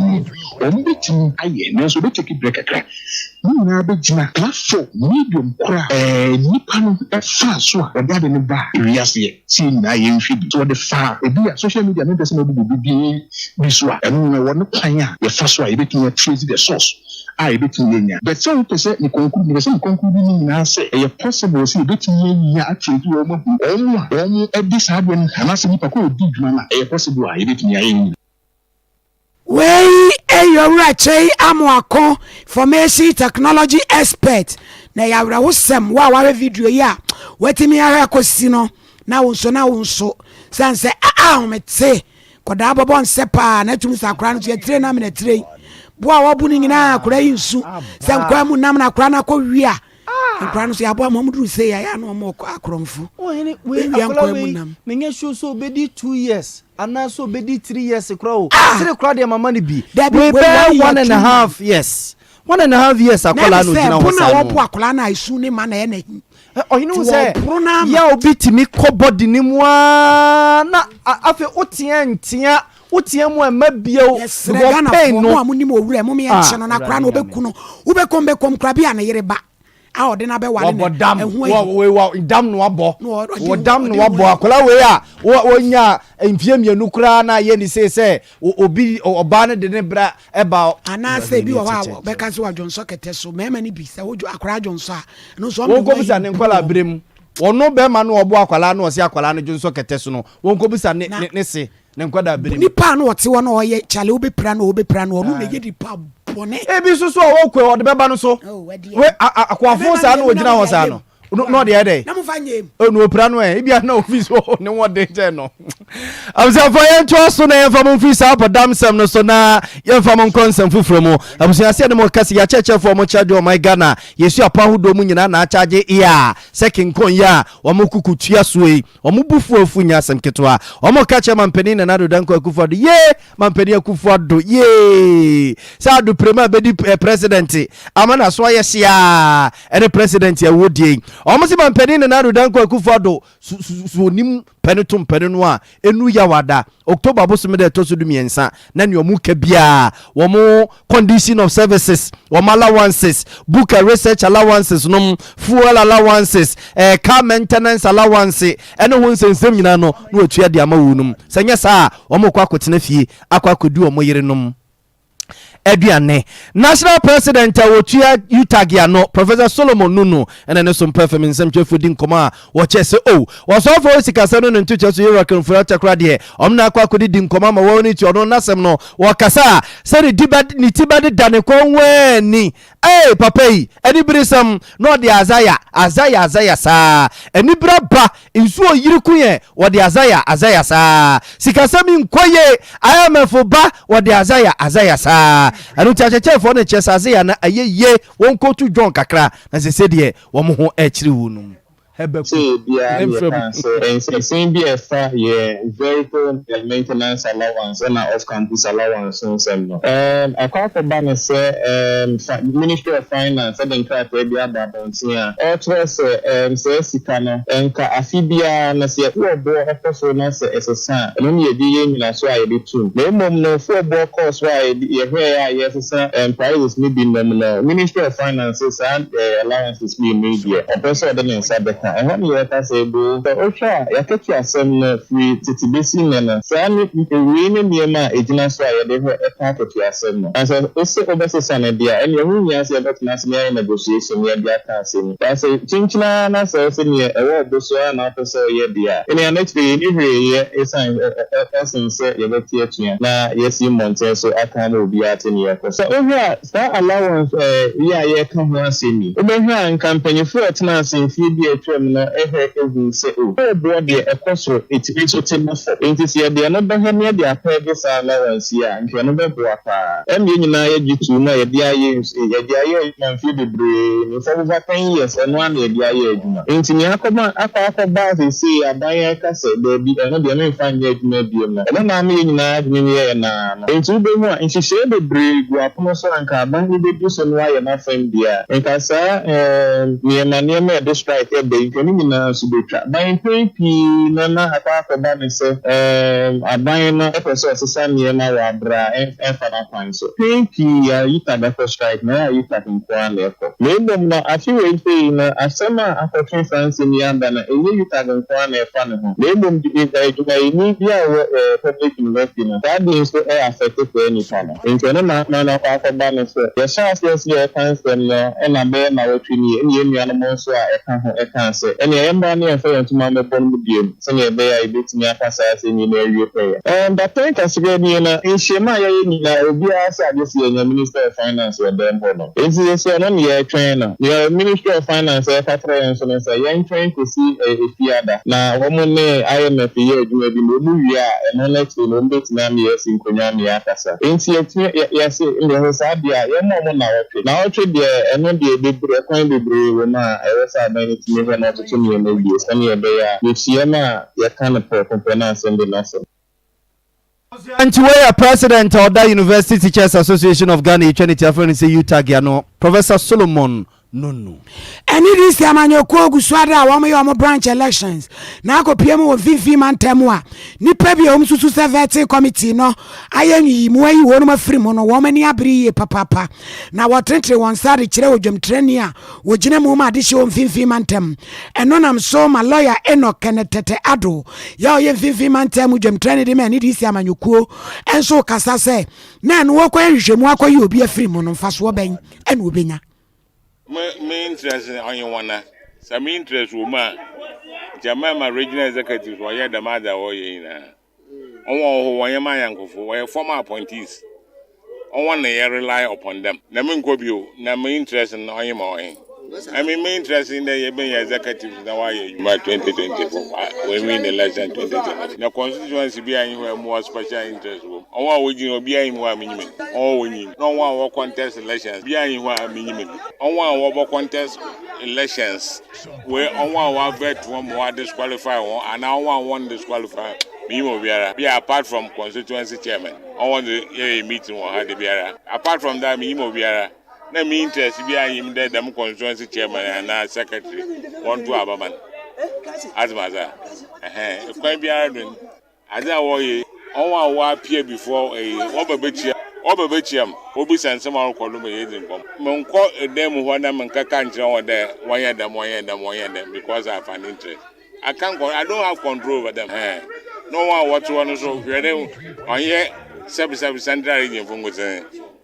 Ombitin aye, na so be take break akra. Na be jina platform medium kra nipa no fa so oda de ne ba riase ye. See na ye nhwidi. So the far e be social media no person be so a no won kwan a ye fa so a ye betumi trace the source. Between but some percent ni conclude ni na say e possible say between nya actually omo this hard when hanase ni pako odi dwuma na e possible a between ayi wey yorache amwako information technology expert na yawra wosem wa video ya wetimi ara kosi no na wonso sanse mete koda bobo nsepa na tumi sakra no ye tre na me na tre boa wabu ni nyina akura yinsu se nkwa mu nam na akura na kɔ wia nkwa no so yabo amamuduru se ya no mo akromfu we nkwa mu nam menye so obedi 2 years ana so obedi 3 years kura o sire kura de mama ni bi we be 1.5 years 1.5 years akola no gina ho sa na wo po akola na isu ni ma na ye na ohinu se ya obi timi kɔ body ni mu na afi otia ntia wotie mu emabie wo pain no amuni mo wura mo me enche no na kra na obeku no ubekombe kom kra bia na yereba a ode na be wale na we dam no abo wo dam no abo akola we a wonya emfie mienu kra na ye ni se obi oba ne de ne bra eba ana se bi wo ha be ka se wa jonso kete so mema ni bi se wo akora jonso a no so wo ko bisa ne nkwala brem wono be ma no obo akwala na osi akwala ne jonso kete so no wo ko bisa ne se ne nkwada brem nipa no wote wo no oye chale obepra no onu na ye dipa bone ebi so wo kwe ode beba no so we akwafo sa na ogina ho sa no no de ede na mfanyem onu opra no e bia na office ho ne wode je no abusia for yen to so na yen fa mo office abodam sem no so na yen fa mo konsem fufuro mu abusia se ne mo kase ya cheche for mo charge o my Ghana yesu apa hodo mu nyina na charge ya second kon ya wo mo kukutua suei wo mo bufu afu nya asem ketwa wo mo ka che mampeni na do danko akufodo ye mampeni akufodo ye sa do prema be di president amana so yesia ene president ya wodie omosi mampeni na do danko akufodo suonim penetum penenu a enu ya wada October bosume de tosu du miensa na ne omu ka bia wo mo condition of services wo allowances book research allowances no fuel allowances car maintenance allowance ene ho nsensem nyina no na otua de ama wonum senya saa wo mo kwa akotena fie akwakodu wo mo yerenom Ediane National President wotua Utagia no Professor Solomon Nunu and then some perform nsem chefudin koma wo chese was all for sikasa no ntu cheso yero for takra de omna akwa kodi din koma ma wo ni ti ono nasem no wo kasa se ni tibade dane konwe ni papai eni brisam no de azaya sa eni braba nsuo yiriku ye wo de azaya sa sikasa mi nkoye IMF ba wo de azaya sa anu chacheche fo ne chesaze ya na ayeye won kotu John kakra na se de wo mo ho akiri wunum say bia you can say and say be a far vehicle maintenance allowance and off campus allowance so no I quite ban say Ministry of Finance and then try to be about here or say sika no enka afibia na say wo bo ekoso na say esesa no me di yen na so aye bitu na mom no for bo course why ye hwe ya esesa prices me bi no Ministry of Finance and allowances be media o person dey inside the car and when you say do o sha ya ketu asem na free titibesi na say me we ne niema ejina so aye dey e ka ketu asem no and so o say obesesa na dia and you hu nya say bet na say negotiation ya dia ka asem I say chinchina na say ne e wo so na person ye dia in the next day ni hwe ye esan person say ye bet ye na yes you monte so aka na obi atene ye so o hwa that allowance ye ka ho asemi o be hwa campaign for atena asenfie bi atwam na ehwe ehu say o bo de ekoso etimi so temo for enti ye de no be hwa ne de apa bi sa allowance ya nke no be bo apa em ye nyina ye gitu na ye dia ye man fi bebre ni for over 10 years eno an ye dia ye adwuma enti ni akoma ba say adan ka say de bi eno de me fa nya adwuma bi na eno na me nyina adwuma ye na enti ube mu a nhihye bebre gu apono so anka aban bi bi so no aye na fam bia nka sa ni ma de strike e be nkoni nyina so betwa ban pi na akwa ba me say aban na person sesa ni ma wa bra fa na kwan so pi ya yita da strike na yita kwa na ko me na afi we pe na asema akotwe France ni anda na enye yita kwa na fa na ho me di eduma ni bia public university na that means so affect for any time nkene na kwa ba na so ya sha se council no na be na wotwi ni enu no so a eka se ene yemba na efa yantuma me bon mu biem se ne be ya ibetimi akasa se ni na ewie pe but think as we ni na nhema ya ni na obi asa agesi enya Minister of Finance we dem bono enti se no ye twen na ye Ministry of Finance e fatra yen so say yen twen to see efiada na womo ne IMF ye adwuma bi no mu wi a eno next no mbetimi am ye sinkonya me akasa enti ye se inde ho sa bia ye mo na wotwe de eno de bebre kwan bebre we ma e sa ban ni timi he na to me na bi se ne be ya ye tie na ye kan for components and the nasa Antiwaya President of the University Teachers Association of Ghana, Trinity Afro say Utagiano, Professor Solomon Nunu. And it is Yamanyoku Guswada, one of branch elections. Now go PM with Vivi Mantemwa. Nipebi Susu Savete Committee, no. I am Mway, one of Frimono, woman Yabri, papa. Now what 21 started Cherojum Trenia, with Jinamuma Disho Vivi Mantem. And none am so my lawyer Enoch Kenneth Ado. Yo, ye Vivi Mantem, Ujum Trinity man, it is Yamanyoku. And so Cassa say, Nan walk where you be a Frimono, fast wobbing, and Wubina. My interest on your one. Some interest woman. Jamaica regional executives were here the mother or ye. On one who my uncle for former appointees. On one year rely upon them. Namin Kobio, Nama interest in on your mind. I mean, my interest in the executives now you might 2024 when we win the election 2020. The constituency behind where more special interest. On what would you be in one minimum? Oh, we no one will contest elections behind one minimum. On one will contest elections where on one vet one more disqualify one and on one disqualify. Be apart from constituency chairman. I want the meeting or had the beara. Apart from that, na me interest be him there them constituency chairman and secretary want to abaman azmaza kwan biara dun aza wo ye on wa appear before obabechiam obi sansem akodo me yedin kom me nko dem ho na me nkaka nkyere wo there one year them because I have an interest. I don't have control over them. No one what one so on here 7 central region from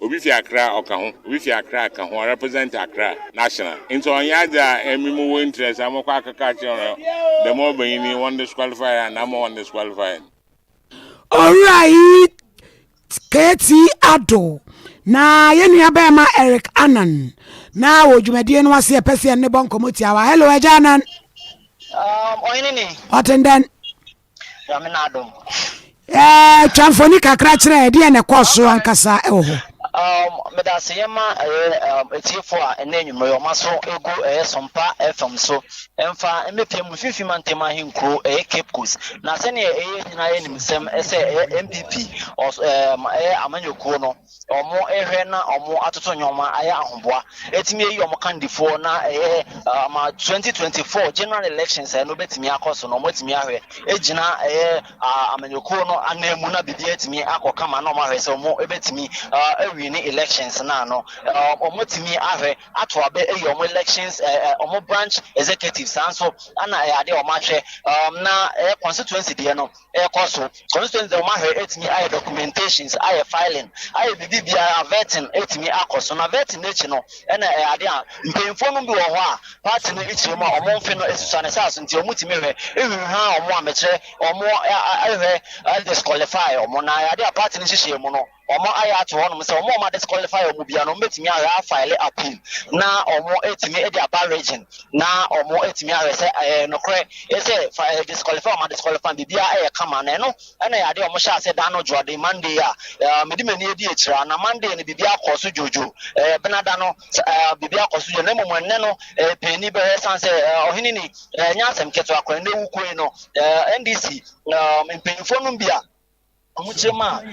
Obi fi Accra or Kahon, Obi fi Accra Kahon represent Accra national. Into on yada emimu interest, I'm a catcher. The more being one disqualified and I'm one disqualified. All right, Katie Ado. Na yenu abema Eric Annan. Na wojumedie no wase pese ne bon komoti awa. Hello Ajanan. Oinini. Otenden. Raminadom. Chamfoni kakra kire de ne koso ankasa ewo. Medasema etiefo a ene nwumre omaso egu Sompa FM so emfa emepiem fifi mantema hinkro Cape Coast na se ne nyina enimsem ese MPP amanyoko no omo ehwe na omo atoto nyoma aya ahomboa etimi eyi omo kandifo na ma 2024 general elections no betimi akoso no motimi ahwe ejina amanyoko no anemu na bibia etimi akokama na omo ahwe se omo ebetimi win elections na no omotimi ahwe ato abe eyi omo elections omo branch executives anso ana ade omo ahwe na constituency de no koso constituency de omo ahwe etimi aye documentations aye filing aye bibia vetting etimi akoso na vetting echi no na ade a mpemfo no bi wo ho a party no echi mo omo mfe no esusa ne saso nti omotimi hwe ehwe ha omo amekere omo ahwe disqualify omo na ade a party no hihye mu no omo aya ato hono se omo ma disqualify omo bia no metimi ara file appeal na omo etimi e dia bar region na omo etimi ara se nokre ese disqualify omo disqualify bia e kama na no na ya de omo sha se da no jode Monday a medimani edi ekira na Monday ne bibia akoso jojo benada no bibia akoso jojo na momo enne no peni be sanse ohini ni nyasem keto akwa ne wukue no NDC mpemfo no bia omuchema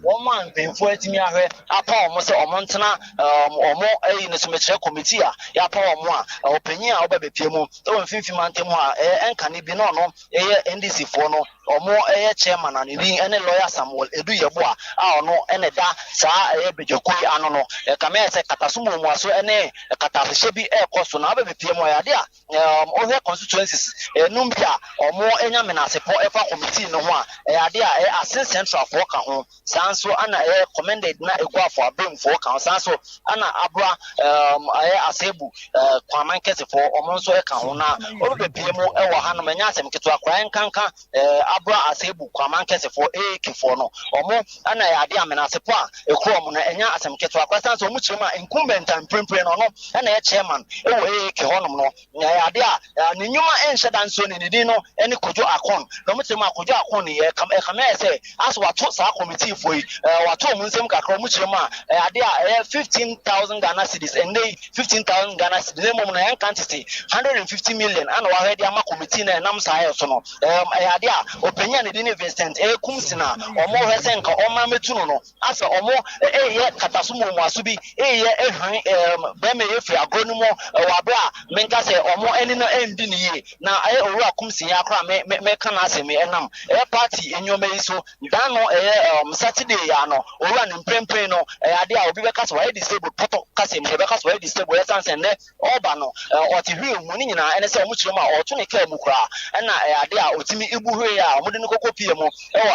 woman mpemfo etimi ahwe apa omo se omo ntena omo ne somechire committee a ya pa omo a opanyin a obebepie mu to mfimfim antem a enka ne bi no no NDC fo no omo chairman and ni ene lawyer Samuel Edu Yebo a ono ene da sa bejokoi ano no kama ese katasumo mu aso ene katahye bi ekoso na obebepie mu ya de a ohwe constituencies numbia omo enya menasepo efa committee no ho a ya de a assistant central for ka ho sanso ana commended na egwafo abem for ka sanso ana abra asebu kwaman kese for omonso e ka ho na obebepie mu e wo ha no manya asem keto akran nkanka abra asebu kwaman kese for AK4 no omo ana ya de amenasepo a ekro mo na enya asem keto akran sanso omu chirema incumbent and prempre no no ana e chairman e wo AK ho no ya de a ne nyuma enhye danso ne din no ene kojo akon no mo chirema kojo akon ne kama say as wato sa committee for wato munsem kakra mu chirema ade a 15,000 Ghana cedis and they 15,000 Ghana cedis mom na yan quantity 150 million and wa hedi ama committee na nam sa ayo so no ade a openya ne din investment kumsina omo hwese nka oma metu no asa omo ye katasumo mu aso bi ye ehwan be me yefi agonu mo wa bra menka say omo eni no endi ne ye na owura kumsin ya akra me kana asemi enam party enyoma so dano Saturday ya no owura ne mprempren no ade a obi be kasa wa disable poto kasa me be kasa wa disable essence ne oba no oti hwe mu ni nyina ene se omu chirema oto ne ka mu kra na ade a otimi ibuhwe ya omudi ne kokopie mu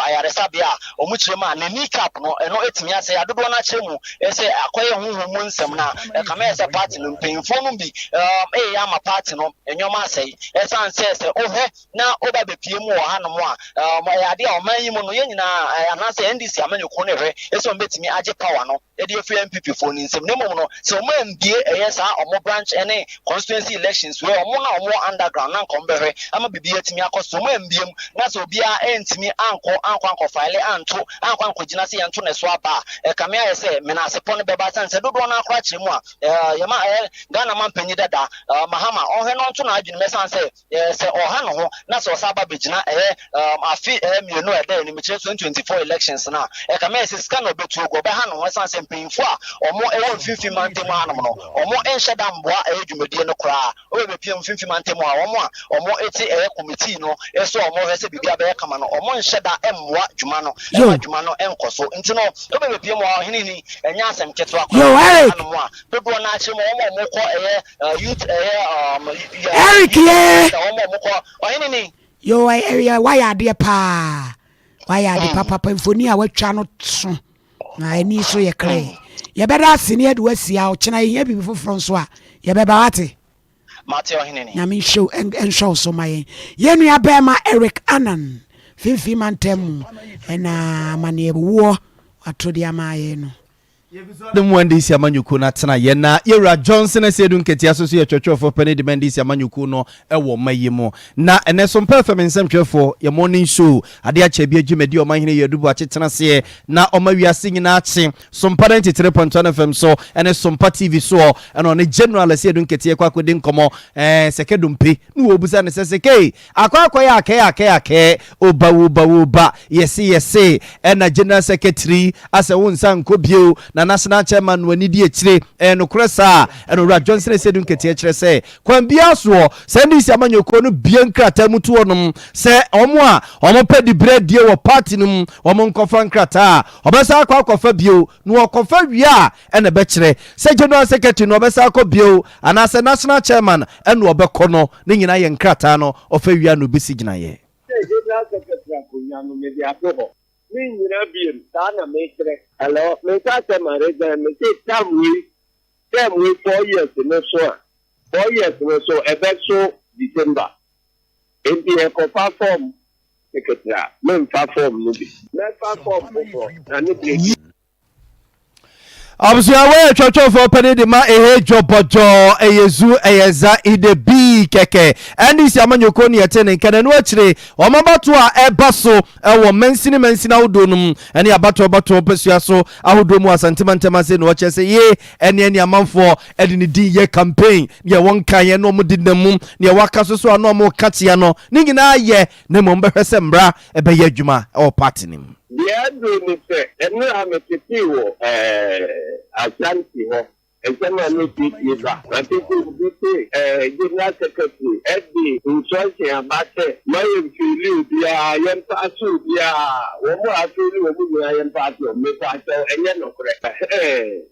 ayaresa bia omu chirema ne kneecap no eno etimi ase adodo na chiremu ese akoye huhu mu nsem na kama ese party no mpemfo no bi ya ma party no enyoma ase essence se ohwe na oba be pie mu wo ha no mo a ade a oman yi mu no yenyina anase NDC amanyoko ne hwe ese on betimi age power no e de free MPP for nsem ne mom no se oman mbie eyesa omo branch ene constituency elections we omo na omo underground na nkombehwe ama bibia timi akoso omo mbiem na so bia entimi anko file anto gina se yanto ne so aba kame ayese menase pon beba sanse dodo na akra chiremu a yema Ghana man panyi dada mahama ohwe no nto na adwene mesanse se oha no ho na so saba begina afi mienu ede ni mechire 2024 elections na kame ayese scan obetu go be ha no ho sanse mpinfo a omo ewo mfifi mantem anum no omo enhye da mboa dwumadie no kra obe piem mfifi mantem a omo eti committee no eso omo hwese bibia be kama no omo enhye da emmoa dwuma no dwuma no enkoso nti no obe piem a hini ni enya asem keto akwa anum a dodo na achi mo omo ko youth Eric ye omo ko hini ni yo area why ade pa why ade papa mfoni a watwa no so na ani so ye kre ye beda asene ade wasia o chena ye bibi foforo so a ye beba wate mate ohene ni na me show and show so my ye nua be ma Eric Anan fifi mantem na mane wo atodi amaye no the Mwandisi Amanyuku na tena yena Ira Johnson esedu nketi asosi church for penny demandisi Amanyuku no ewo mayimo na ene some performance mchefo ya morning show ade ache bia dwumedi o mahene yedubu achetena se na o mawiase nyina ache Sompa 93.1 FM so ene Sompa TV so ene on general esedu nketi ekwa kwede nkomo sekedumpe nu obusa ne seseke akwa ya ake oba yesi ena general secretary ase wonsa nkobio na national chairman wani di echire no kresa eno Johnson esedu nketi echire se kwambia so sendisi Amanyuku no bia nkrata mutu onom se omo pedi bread die wo party num omo nkofa nkrata obesa akwa bio no okofa wia ene be kire se general secretary no obesa akwa bio anase national chairman eno obekọ no ne nyina ye nkrata no ofa wia no bisi gina ye general secretary akonya no me dia bobo mi nyina biem ta na me kire hello me ta se manager me say term we 4 years no so 4 years no so ebe so December NPA ko perform secretary men perform no be men perform na ni play Absuawe church for penny de ma jobojo eyezu eyeza ide bi keke endisi Amanyuku ne yetene nkene no akire o mabato a ebaso ewo mensini awodonum ene abato pesua so ahodomu asantemantema se no chese ye ene amanfo ede ne din ye campaign ye won kan ye no mo dinamu ne waka so so no mo katia no ni nyina ye ne mo mbehwese mbra ebe ye adwuma o party nim the do say enu ametiti wo Ashanti ho example no PTA ba na people be say general secretary edi instruction abate my feel bia yem pasu bia wo mo afili wo mu yem pasu me pasu enye no correct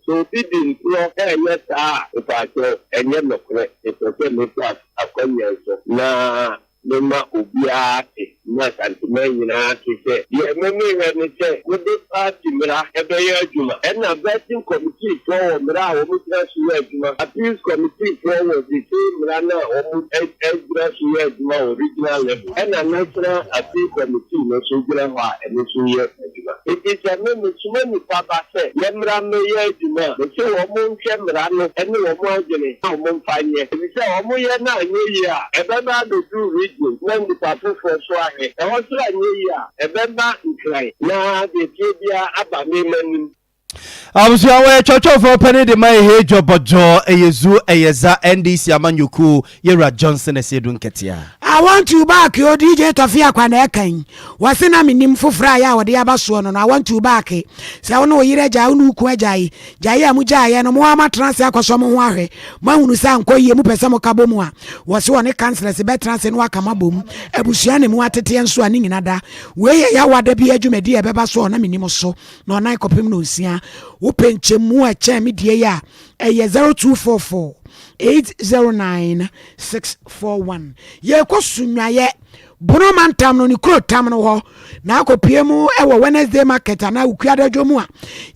so didn't pro enye ta pasu enye no correct e so me pasu akonya so na Mema ubiate na santimen nyina tse ye meme we tse wo de party mra ebe ye adwuma na vetting committee for mra wo mu tra su adwuma appeals committee for wo de mra na wo mu tra su adwuma original level na national appeal committee no so gira ha ene so ye adwuma it is a meme sumani papa se ye mra me ye adwuma me se wo mu nhwe mra no ene wo mu agene wo mu mfanye me se wo mu ye na anyi ya ebe na do when the people for Swahili, I want to know Ebemba Nkrai, na the Tibia Abamiman. Absuawe church for penny de ma jobojo eyezu eyeza ndisi Amanyuku Ira Johnson esedu nketia I want you back your DJ Tafia kwa na ekan wasena minim fofra ya wode abaso no I want you back se wono yire ja unu ku ajai jai amuja ya no mo ama trans akoso mo ho ahwe mahunu sa nkoye mu pese mo kabo mu a wose woni councillors be trans no aka mabom abusua ne mu atete enso ani nyina da we ya wada bi adwumadi e beba so na minim so no na ikopem no osia wo penchemu a cha me die ya 0244 809 641 ye kosunwaye bono mantam no ni kro tam no ho na akopie mu e wo Wednesday market na ukuada dwomu a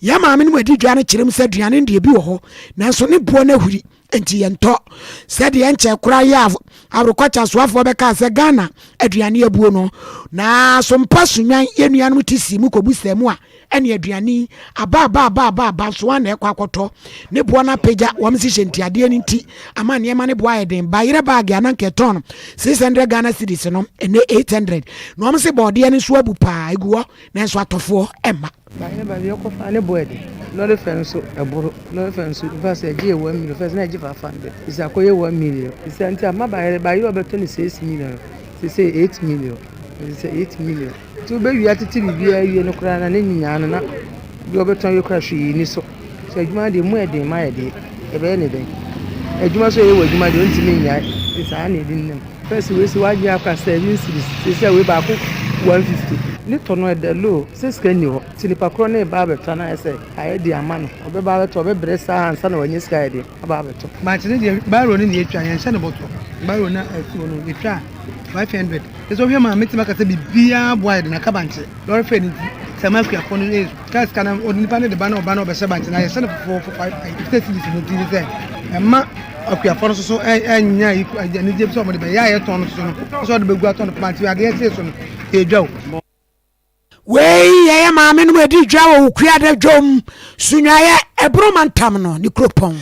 ya maame no adi dwa no kirem se duane ndie bi wo ho nanso ne bo na huri enti yento se de enche kura ya abrokwacha soafo beka se Ghana aduane abuo no na so mpasunwan yenuanom tisi mu kobusa mu a ene aduane aba so na ekwa akoto ne bo na peja womsi hyentiade ni nti ama ne ma ne bo ayeden bayire bag ya na nketon 600 Ghana cedis no ene 800 no womsi bode ne so abu pa eguo na so atofo emma bayire ba yoko fa ne bo ede no le fenso eburu no le fenso verse eje 1 million first na eje 500 isa koye 1 million isa nti ama bayire obeto ni 6 million say 8 million say 8 million to be wi atiti bibia wie no kra na nyinya no na bi obeton ye kra hwe ni so so adwuma de mu eden ma ede e be ne den adwuma so ye wo adwuma de ntimi nya isa na edin nem first we si waji aka 7 series say we ba ko 150 ni tono ede low 6 kan ni ho tilipa kro na ba beto na ese aye di amano obe ba beto obe bresa ansa na wanye sky de ba beto ma tini de baro ni etwa yan se ne boto baro na afi no etwa 500 eso hwe ma metima ka se bibia boy de na kabanche lori fe ni sama ku akọ no kas kana onipa ne de ba na oba na obese banche na ye se ne 4 5 50 no tini se emma akua fo no so enya yi ni je so mo de be ya ye ton so so de be gu aton plant ya ge se so no edwa wey ye maame no edi dwa wo kuada dwom sunwaye Ebromantam no ni kropon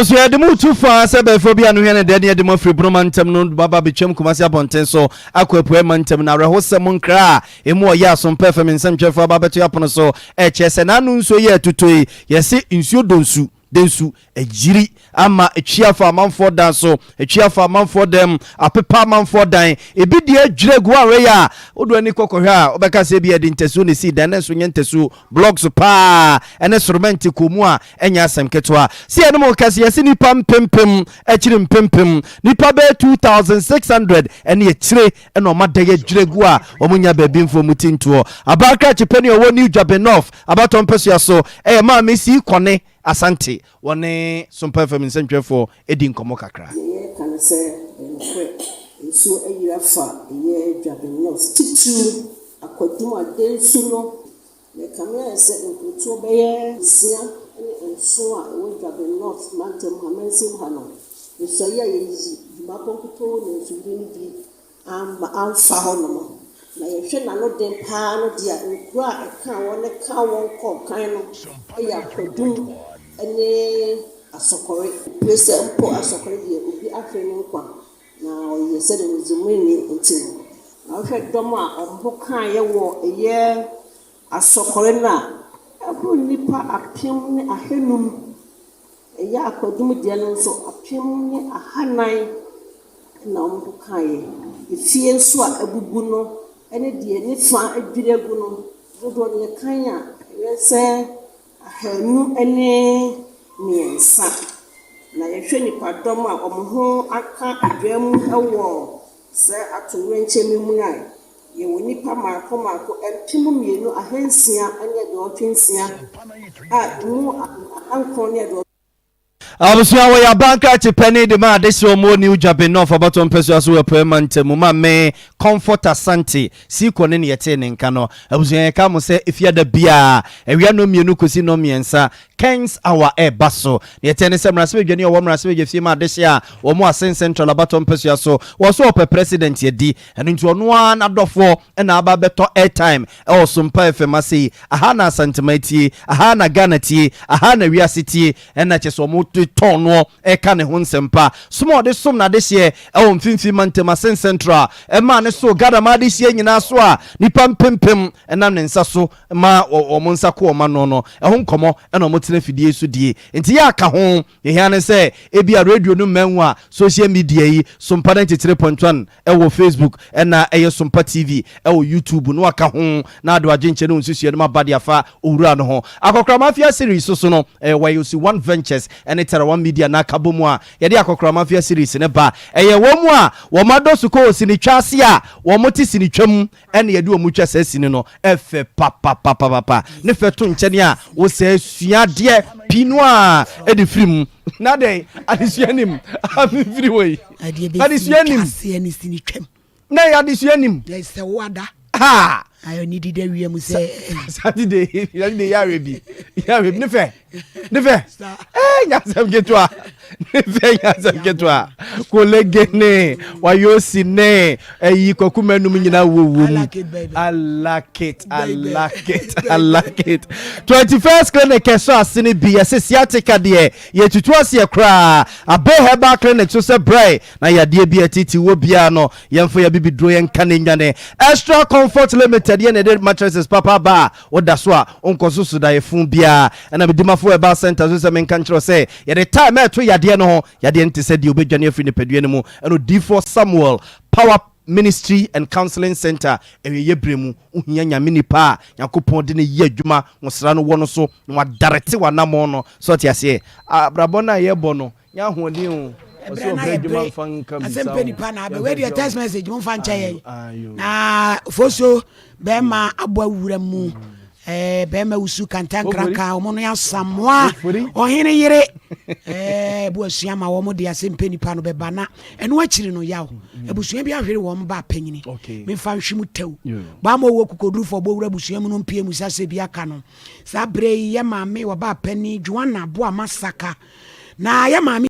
so ya demu tu fa se be fo bia no hwe ne de ne de mo free bromantam no baba betwam kumase abonten so akwapu emantam na rehosem nkra emu oya Sompa FM nsem twefo baba beto apono so chese na nu nso ye tutoi yesi nsuo donsu densu ejiri ama echiafa amanfo dan so echiafa amanfo dem apepa amanfo dan ebi de adwiregu awe ya odo ani kokohwe a obeka se bi edi ntesu ne si dan nso nye ntesu blocks pa ene soromenti komu a enya asem ketwa si ene mo kase yesi nipa mpempem echiri mpempem nipa be 2600 ene echire ene o madege adwiregu a omunya babi mfo mutinto abaka chepeni owo New Jabenof abaton peso so ma mesi kone asante wone Sompa FM nsentwefo edi nkomo kakra ye kan se nso ayirafa ye Jabenof titu akwadum adensu no me kamera se nkutu beye sia ne nso a wo Jabenof mantem hamensim hano nso ye makonkuto ne nsudindi amfa hono na yehwe na no den pa no dia nkura eka won ka won ko kan no ya kodum ene asokore pese mpo asokore die obi afi no kwa na oyese de zumuni ntim na hwe dom a ombo kan ye wo eye asokore na abu nipa apem ne ahenum eye akodum die no so apem ne ahanan na ombo kan ye ifie nso a abubu no ene die ne fa adwiregu no dodo ne kan a yese ahanu ene miensa na yehwe nipa dom a omho aka adwam ewo se atowenche memu na ye wonipa mako empim mienu ahansia ene de otwensia a mu ankon ne de abusia wo ya banka chepeni de ma de so mo New Jabenof abaton peso aso we permanent mu ma me comfort asante si ko ne yete ne nka no abusia ka mo se ifia da bia ewia no mienu kosi no miensa kens our baso yete ne se mrase dwani o mrase je fie ma de sia wo mo asen central abaton peso aso wo so pe president ye di eno nti ono an adofo na aba beto airtime e Sompa FM ase aha na santimati aha na ganati aha na wiasiti na cheso mo tono eka ne ho nsempa somo de som na de hye e mfimfi mantema central e ma ne so gada ma de hye nyina so a nipa mpempem enam ne nsa so ma o mo nsa ko o ma no no e ho nkomo e no mo tena fidie so die nti ya aka ho ye hia ne se e bia radio no manwu a social media yi Sompa 93.1 e wo Facebook e na e ye Sompa TV e wo YouTube no aka ho na ado agenche no nsusu no mabade afa owura no ho akokra mafia series so no e wa you see one ventures and one media na kabomu a yede akokra mafia series ne ba eye wo mu a wo mado su ko sini twase a wo moti sini twam ene yede wo mu twa sa sini no efe papa ne fe to nkyene a wo se suade pinu a edi firim na den adisuanim ami firi we adisuanim sini twam na adisuanim dey se wada ha ayo ni dide wiem se Saturday ya rebi ne fe nyasam getwa ne nyasam getwa kolegene wayosi ne eyi kokumanum nyina wowom I like it 21st clinic so asene bi sciatica de ye tutu ase kra abe heba clinic so se brai na yade bi atiti wo bia no yemfo ya bibidro yen kanenwane extra comfort limited ye ne mattresses papa ba oda so a onkoso so da yefun bia na bidimafo eba center so se men kan kiro se ye the time to yade no ho yade nti se de obedwane afri ne padue ne mu eno D4 Samuel Power Ministry and Counseling Center ye bremu uhia nyame nipa yakopon de ne ye adwuma wosra no wono so no wadarete wanamo no so tiase abrabona ye bono nya hoɔden o so bedwuma mfanka bi sa asempeni pa na be we the text message mo fa ncha ye na foso be ma abo awura mu be ma usu kantankraka o mo no ya samoa o hene yire bu asua ma wo mo de asempeni pa no be bana eno akiri no yawo abusua bi ahwere wo mo ba panyini me fa hwemu tew ba mo wo kokoduru fo bo wura abusua mu no mpie mu sase bi aka no sa bre ye ma me wo ba pani juana bo amasaka na ya ma